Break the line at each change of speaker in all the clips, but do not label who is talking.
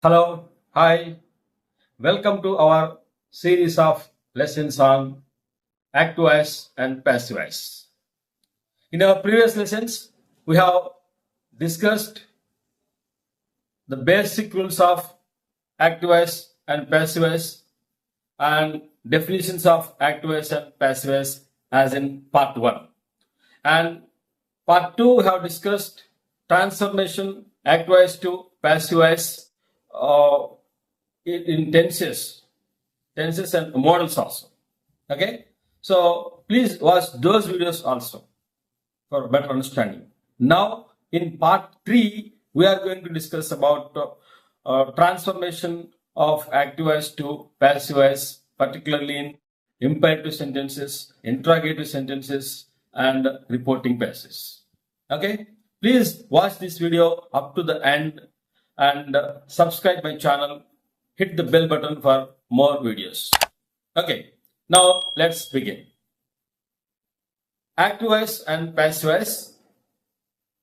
Hello, hi, welcome to our series of lessons on active voice and passive voice. In our previous lessons, we have discussed the basic rules of active voice and passive voice and definitions of active voice and passive voice as in part 1. And part 2, we have discussed transformation active voice to passive voice uh, in tenses and models also. Okay, so please watch those videos also for better understanding. Now in part 3 we are going to discuss about transformation of active voice to passive voice, particularly in imperative sentences, interrogative sentences and reporting passages. Okay, please watch this video up to the end and subscribe my channel, hit the bell button for more videos. Okay, now let's begin. Active voice and passive voice.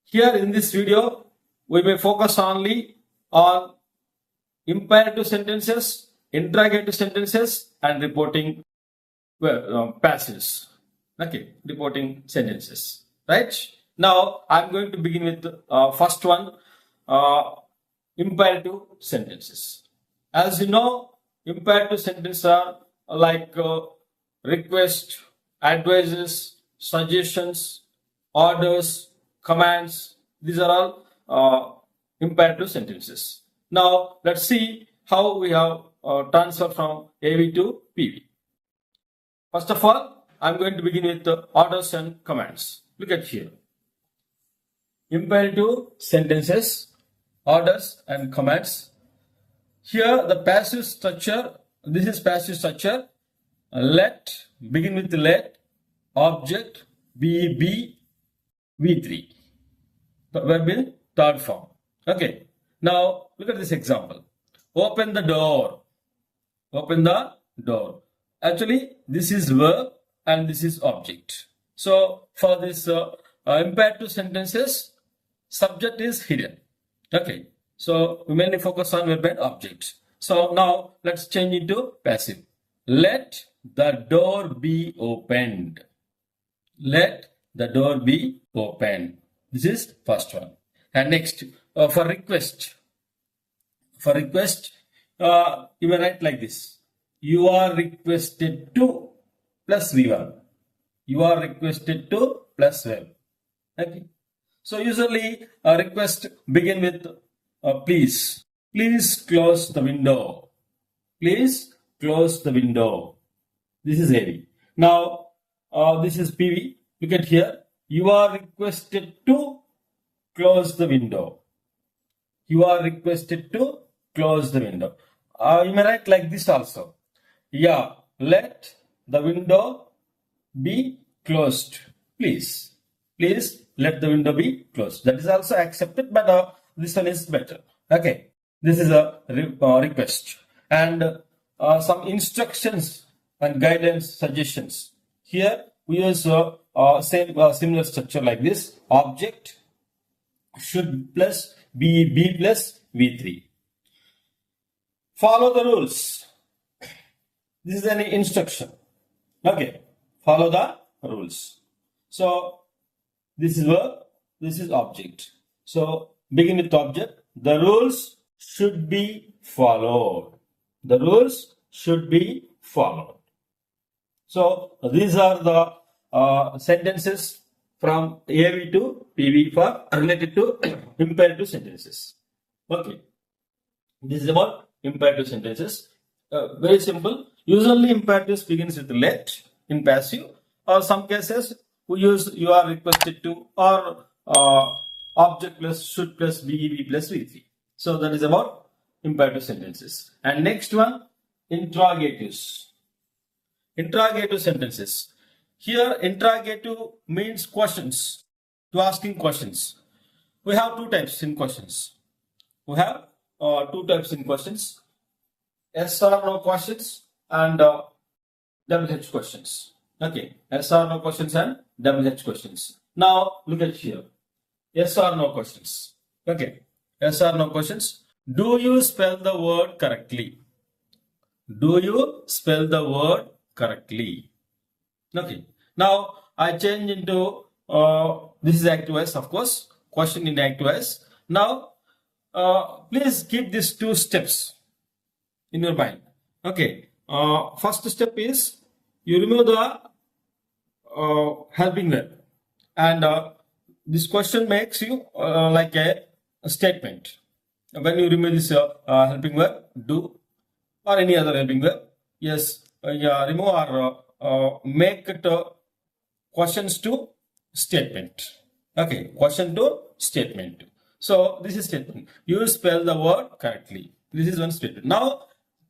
Here in this video, we may focus only on imperative sentences, interrogative sentences and reporting passages. Okay, reporting sentences. Right? Now, I'm going to begin with the first one, imperative sentences. As you know, imperative sentences are like request, advices, suggestions, orders, commands. These are all imperative sentences. Now, let's see how we have transferred from AV to PV. First of all, I'm going to begin with the orders and commands. Look at here. Imperative sentences, orders and commands. Here the passive structure, this is passive structure. Let, begin with let, object, be, V3. The verb in third form. Okay. Now look at this example. Open the door. Open the door. Actually, this is verb and this is object. So for this imperative sentences, subject is hidden. Okay. So we mainly focus on verb and object. So now let's change into passive. Let the door be opened. Let the door be opened. This is first one. And next, for request. For request, you may write like this. You are requested to plus V1. You are requested to plus verb. Okay. So usually a request begin with please. Please close the window. Please close the window. This is AV. Now this is PV. Look at here. You are requested to close the window. You are requested to close the window. You may write like this also. Yeah, let the window be closed. Please. Please let the window be closed. That is also accepted, but this one is better. Okay. This is a request. And some instructions and guidance suggestions. Here we use similar structure like this. Object should plus be plus V3. Follow the rules. This is an instruction. Okay. Follow the rules. So this is verb, this is object. So begin with object. The rules should be followed. The rules should be followed. So these are the sentences from AV to PV for related to imperative sentences. Okay. This is about imperative sentences. Very simple. Usually imperative begins with let in passive, or some cases we use you are requested to, or object plus should plus be plus V3. So that is about imperative sentences. And next one, interrogatives. Interrogative sentences. Here interrogative means questions, to asking questions. We have two types in questions. We have two types in questions. Yes or no questions and double H questions. Okay, yes or no questions and double H questions. Now look at here. Yes or no questions. Okay, yes or no questions. Do you spell the word correctly? Do you spell the word correctly? Okay. Now I change into this is active voice, of course. Question in active voice. Now please keep these two steps in your mind. Okay. First step is you remove the helping verb, and this question makes you like a statement. When you remove this helping verb, do or any other helping verb, yes, yeah, remove or make it questions to statement. Okay, question to statement. So this is statement. You spell the word correctly. This is one statement. Now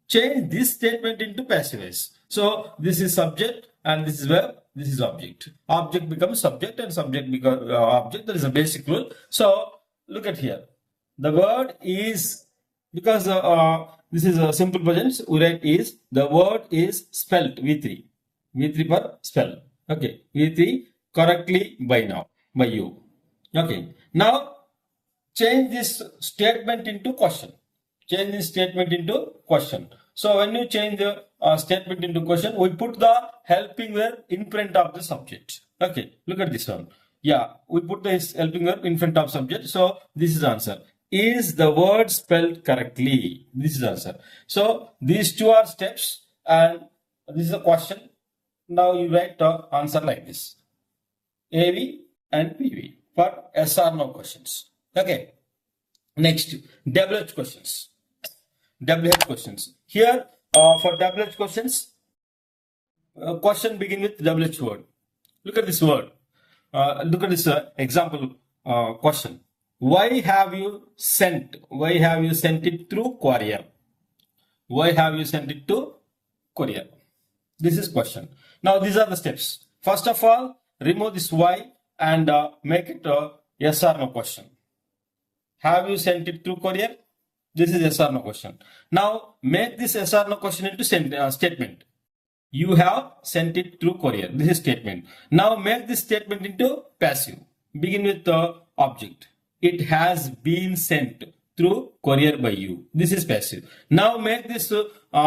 change this statement into passive voice. So this is subject and this is verb. This is object. Object becomes subject and subject becomes object. That is a basic rule. So look at here. The word is, because this is a simple present, we write is, the word is spelt V3. V3 per spell. Okay. V3 correctly by now, by you. Okay. Now change this statement into question. Change this statement into question. So when you change the statement into question, we put the helping verb in front of the subject. Okay, look at this one. Yeah, we put this helping verb in front of subject. So this is answer. Is the word spelled correctly? This is answer. So these two are steps, and this is a question. Now you write the answer like this: AV and PV for yes or no questions. Okay. Next, WH questions. WH questions. Here, for WH questions, question begin with WH word. Look at this word. Look at this example question. Why have you sent? Why have you sent it through courier? Why have you sent it to courier? This is question. Now these are the steps. First of all, remove this why and make it a yes or no question. Have you sent it through courier? This is yes or no question. Now make this yes or no question into statement. You have sent it through courier. This is statement. Now make this statement into passive. Begin with the object. It has been sent through courier by you. This is passive. Now make this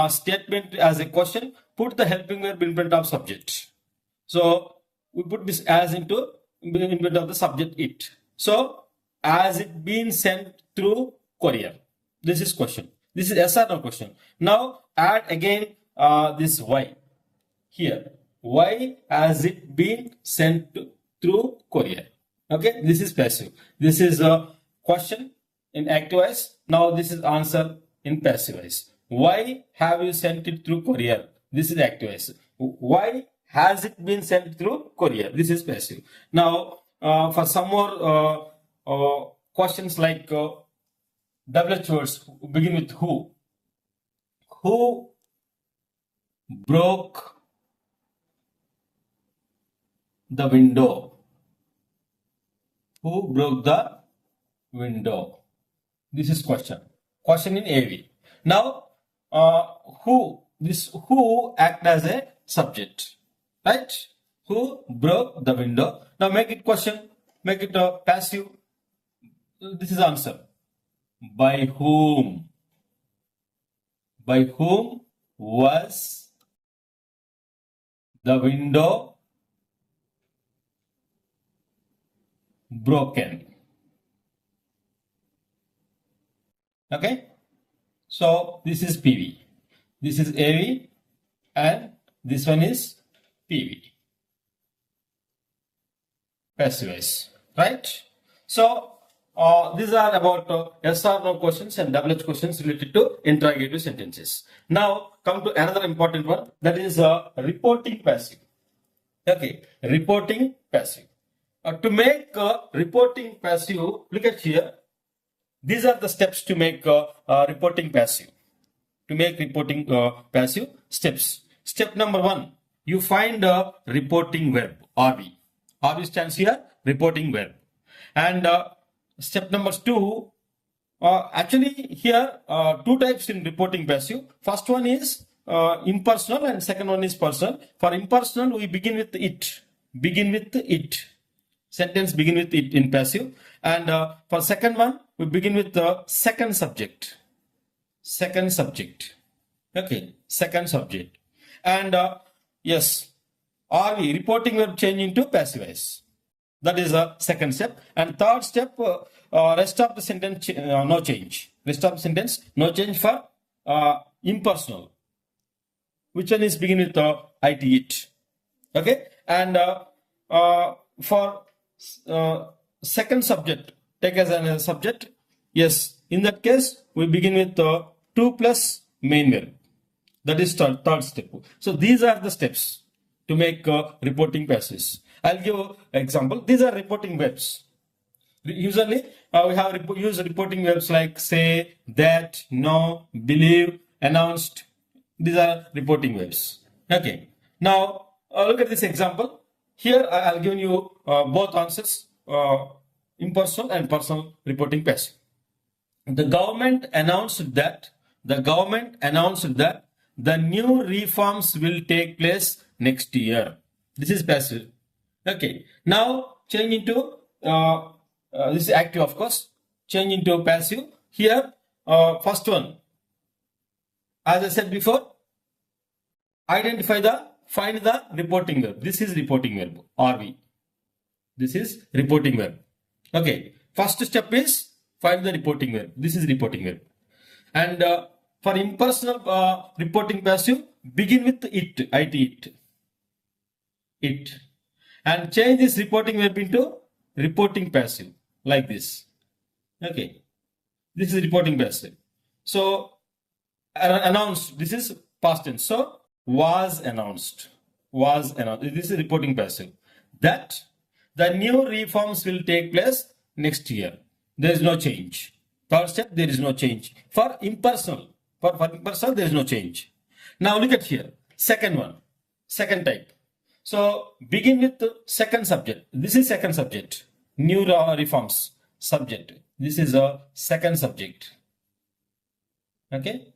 statement as a question. Put the helping verb in front of subject. So we put this as into in front of the subject it. So as it been sent through courier. This is question. This is yes or no question. Now add again this why. Here, why has it been sent through courier? Okay, this is passive. This is a question in active voice. Now this is answer in passive voice. Why have you sent it through courier? This is active voice. Why has it been sent through courier? This is passive. Now for some more questions like WH words, begin with who. Who broke the window? Who broke the window? This is question. Question in AV. Now, who? This who act as a subject, right? Who broke the window? Now make it question. Make it a passive. This is answer. By whom? By whom was the window broken? Okay. So this is PV. This is AV and this one is PV. Passive voice, right? So these are about yes or no questions and WH questions related to interrogative sentences. Now come to another important one, that is reporting passive. Okay, reporting passive. To make reporting passive, look at here. These are the steps to make reporting passive. To make reporting passive steps. Step number 1, you find a reporting verb, RV. RV stands here, reporting verb. And step number 2, actually here two types in reporting passive. First one is impersonal and second one is personal. For impersonal, we begin with it. Begin with it. Sentence begin with it in passive. And for second one, we begin with the second subject. Second subject. Okay, second subject. And yes, are we reporting verb change into passive voice? That is a second step. And third step, rest of the sentence no change. Rest of the sentence no change for impersonal. Which one is begin with it, it? Okay, and for second subject, take as another subject. Yes, in that case, we begin with 2 plus main verb. That is third step. So these are the steps to make reporting passages. I'll give an example. These are reporting verbs. Usually, we have used reporting verbs like say, that, know, believe, announced. These are reporting verbs. Okay. Now, look at this example. Here, I'll give you both answers, impersonal and personal reporting passive. The government announced that the new reforms will take place next year. This is passive. Okay. Now, change into, this is active, of course. Change into passive. Here, first one. As I said before, find the reporting verb. This is reporting verb, RV. This is reporting verb. Okay. First step is find the reporting verb. This is reporting verb. And for impersonal reporting passive, begin with it. And change this reporting verb into reporting passive, like this. Okay. This is reporting passive. So, announced, this is past tense. So, was announced. This is reporting passive. That the new reforms will take place next year. There is no change. Third step, there is no change. For impersonal, there is no change. Now look at here. Second one, second type. So begin with the second subject. This is second subject. New reforms subject. This is a second subject. Okay.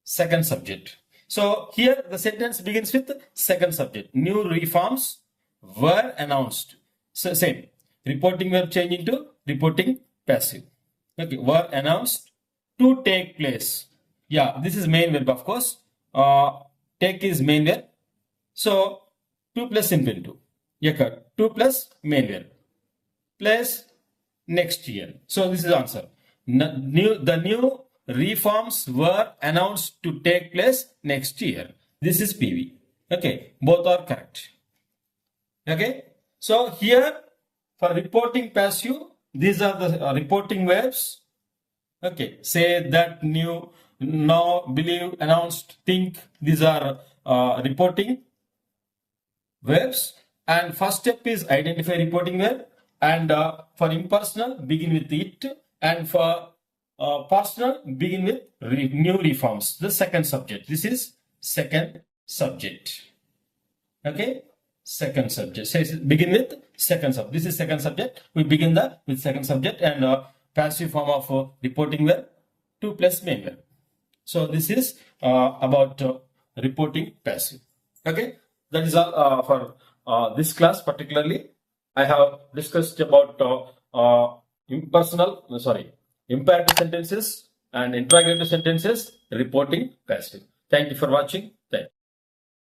Second subject. So here the sentence begins with second subject. New reforms were announced. So same. Reporting verb change into reporting passive. Okay. Were announced to take place. Yeah. This is main verb, of course. Take is main verb. So 2 plus infinitive. Yeah, 2 plus main verb. Place next year. So this is the answer. The new reforms were announced to take place next year. This is PV. Okay. Both are correct. Okay. So here for reporting passive, these are the reporting verbs. Okay. Say, that, knew, know, believe, announced, think. These are reporting verbs. And first step is identify reporting verb. And for impersonal, begin with it. And for personal, begin with new reforms. The second subject. This is second subject. Okay. Second subject. Say, begin with second subject. This is second subject. We begin with second subject and passive form of reporting verb 2 plus main verb. So this is about reporting passive. Okay. That is all for this class particularly. I have discussed about imperative sentences and interrogative sentences, reporting passive. Thank you for watching. Thank you.